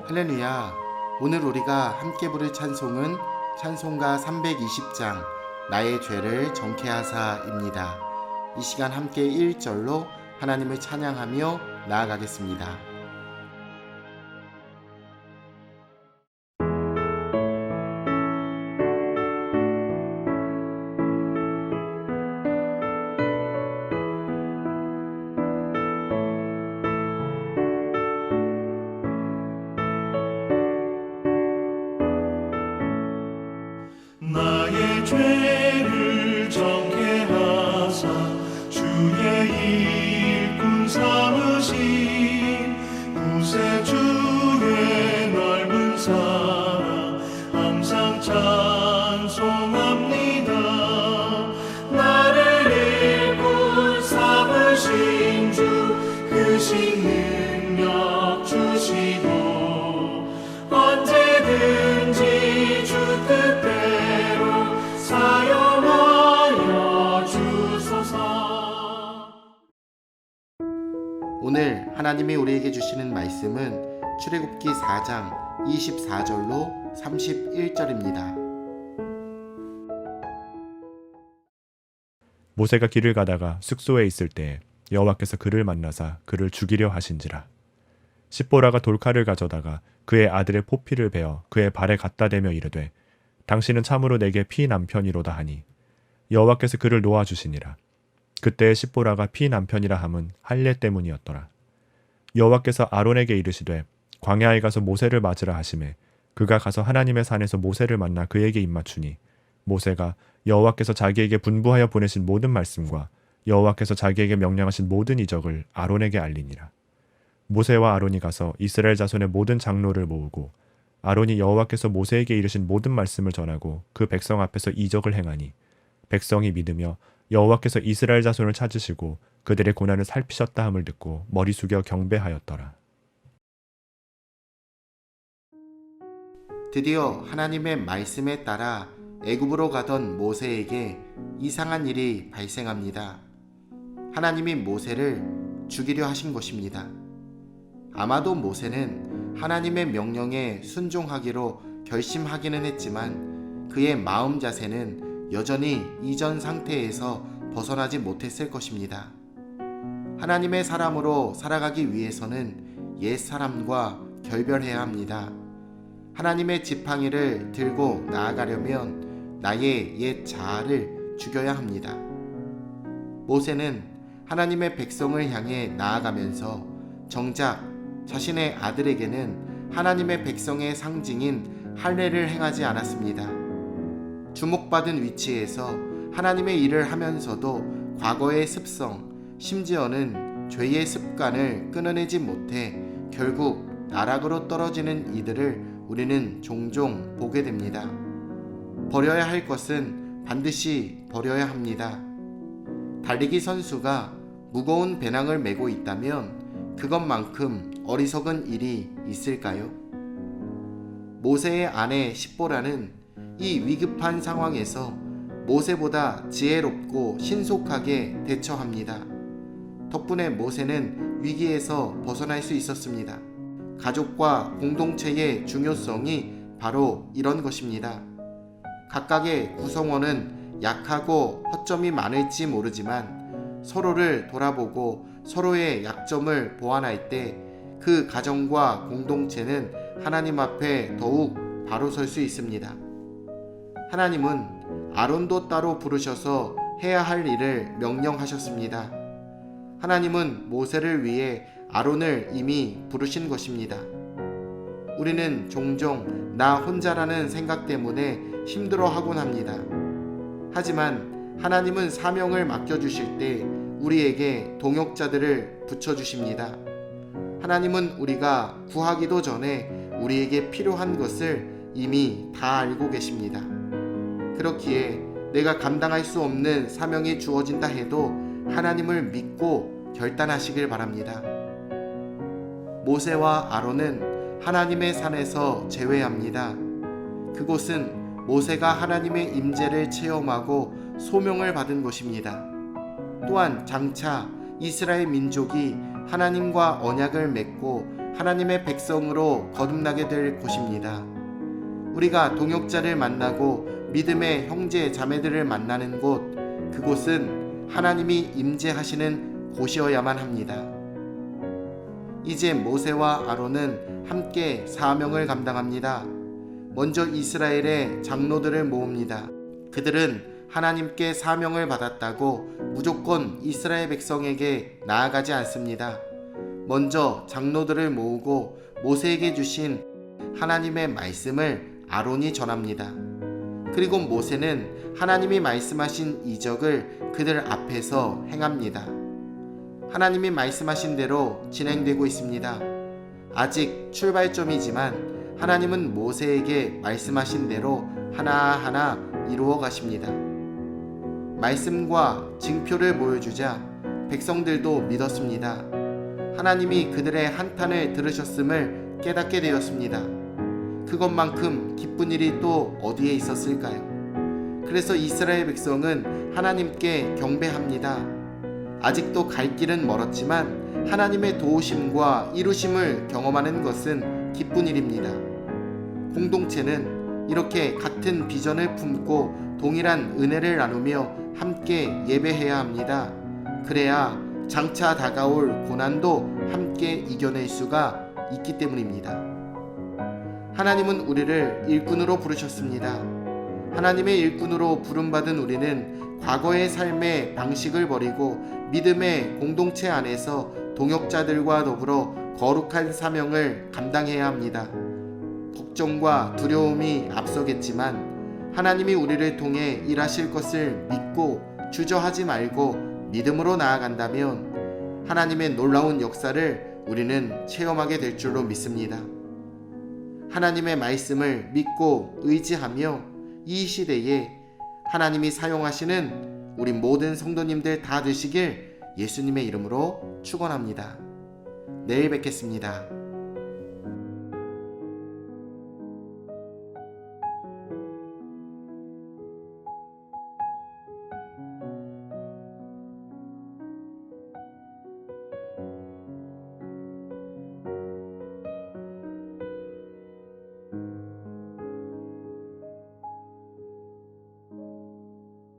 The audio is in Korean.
할렐루야. 오늘 우리가 함께 부를 찬송은 찬송가 320장 나의 죄를 정케하사입니다. 이 시간 함께 1절로 하나님을 찬양하며 나아가겠습니다. 나의 죄를 정케하사 주의 일꾼 삼으신 구세주의 넓은 사랑 항상 찬송합니다. 나를 일꾼 삼으신 주 크신 능력 주시고 언제든지 주 뜻대로 사용하여 주소서. 오늘 하나님이 우리에게 주시는 말씀은 출애굽기 4장 24절로 31절입니다. 모세가 길을 가다가 숙소에 있을 때에 여호와께서 그를 만나사 그를 죽이려 하신지라. 십보라가 돌칼을 가져다가 그의 아들의 포피를 베어 그의 발에 갖다 대며 이르되 당신은 참으로 내게 피 남편이로다 하니 여호와께서 그를 놓아 주시니라. 그때에 십보라가 피 남편이라 함은 할례 때문이었더라. 여호와께서 아론에게 이르시되 광야에 가서 모세를 맞으라 하시매 그가 가서 하나님의 산에서 모세를 만나 그에게 입맞추니 모세가 여호와께서 자기에게 분부하여 보내신 모든 말씀과 여호와께서 자기에게 명령하신 모든 이적을 아론에게 알리니라. 모세와 아론이 가서 이스라엘 자손의 모든 장로를 모으고 아론이 여호와께서 모세에게 이르신 모든 말씀을 전하고 그 백성 앞에서 이적을 행하니 백성이 믿으며 여호와께서 이스라엘 자손을 찾으시고 그들의 고난을 살피셨다 함을 듣고 머리 숙여 경배하였더라. 드디어 하나님의 말씀에 따라 애굽으로 가던 모세에게 이상한 일이 발생합니다. 하나님이 모세를 죽이려 하신 것입니다. 아마도 모세는 하나님의 명령에 순종하기로 결심하기는 했지만 그의 마음 자세는 여전히 이전 상태에서 벗어나지 못했을 것입니다. 하나님의 사람으로 살아가기 위해서는 옛 사람과 결별해야 합니다. 하나님의 지팡이를 들고 나아가려면 나의 옛 자아를 죽여야 합니다. 모세는 하나님의 백성을 향해 나아가면서 정작 자신의 아들에게는 하나님의 백성의 상징인 할례를 행하지 않았습니다. 주목받은 위치에서 하나님의 일을 하면서도 과거의 습성, 심지어는 죄의 습관을 끊어내지 못해 결국 나락으로 떨어지는 이들을 우리는 종종 보게 됩니다. 버려야 할 것은 반드시 버려야 합니다. 달리기 선수가 무거운 배낭을 메고 있다면 그것만큼 어리석은 일이 있을까요? 모세의 아내 십보라는 이 위급한 상황에서 모세보다 지혜롭고 신속하게 대처합니다. 덕분에 모세는 위기에서 벗어날 수 있었습니다. 가족과 공동체의 중요성이 바로 이런 것입니다. 각각의 구성원은 약하고 허점이 많을지 모르지만 서로를 돌아보고 서로의 약점을 보완할 때 그 가정과 공동체는 하나님 앞에 더욱 바로 설 수 있습니다. 하나님은 아론도 따로 부르셔서 해야 할 일을 명령하셨습니다. 하나님은 모세를 위해 아론을 이미 부르신 것입니다. 우리는 종종 나 혼자라는 생각 때문에 힘들어하곤 합니다. 하지만 하나님은 사명을 맡겨주실 때 우리에게 동역자들을 붙여주십니다. 하나님은 우리가 구하기도 전에 우리에게 필요한 것을 이미 다 알고 계십니다. 그렇기에 내가 감당할 수 없는 사명이 주어진다 해도 하나님을 믿고 결단하시길 바랍니다. 모세와 아론은 하나님의 산에서 제외합니다. 그곳은 모세가 하나님의 임재를 체험하고 소명을 받은 곳입니다. 또한 장차 이스라엘 민족이 하나님과 언약을 맺고 하나님의 백성으로 거듭나게 될 곳입니다. 우리가 동역자를 만나고 믿음의 형제 자매들을 만나는 곳, 그곳은 하나님이 임재하시는 곳이어야만 합니다. 이제 모세와 아론은 함께 사명을 감당합니다. 먼저 이스라엘의 장로들을 모읍니다. 그들은 하나님께 사명을 받았다고 무조건 이스라엘 백성에게 나아가지 않습니다. 먼저 장로들을 모으고 모세에게 주신 하나님의 말씀을 아론이 전합니다. 그리고 모세는 하나님이 말씀하신 이적을 그들 앞에서 행합니다. 하나님이 말씀하신 대로 진행되고 있습니다. 아직 출발점이지만 하나님은 모세에게 말씀하신 대로 하나하나 이루어 가십니다. 말씀과 징표를 보여주자 백성들도 믿었습니다. 하나님이 그들의 한탄을 들으셨음을 깨닫게 되었습니다. 그것만큼 기쁜 일이 또 어디에 있었을까요? 그래서 이스라엘 백성은 하나님께 경배합니다. 아직도 갈 길은 멀었지만 하나님의 도우심과 이루심을 경험하는 것은 기쁜 일입니다. 공동체는 이렇게 같은 비전을 품고 동일한 은혜를 나누며 함께 예배해야 합니다. 그래야 장차 다가올 고난도 함께 이겨낼 수가 있기 때문입니다. 하나님은 우리를 일꾼으로 부르셨습니다. 하나님의 일꾼으로 부름받은 우리는 과거의 삶의 방식을 버리고 믿음의 공동체 안에서 동역자들과 더불어 거룩한 사명을 감당해야 합니다. 걱정과 두려움이 앞서겠지만 하나님이 우리를 통해 일하실 것을 믿고 주저하지 말고 믿음으로 나아간다면 하나님의 놀라운 역사를 우리는 체험하게 될 줄로 믿습니다. 하나님의 말씀을 믿고 의지하며 이 시대에 하나님이 사용하시는 우리 모든 성도님들 다 되시길 예수님의 이름으로 축원합니다. 내일 뵙겠습니다.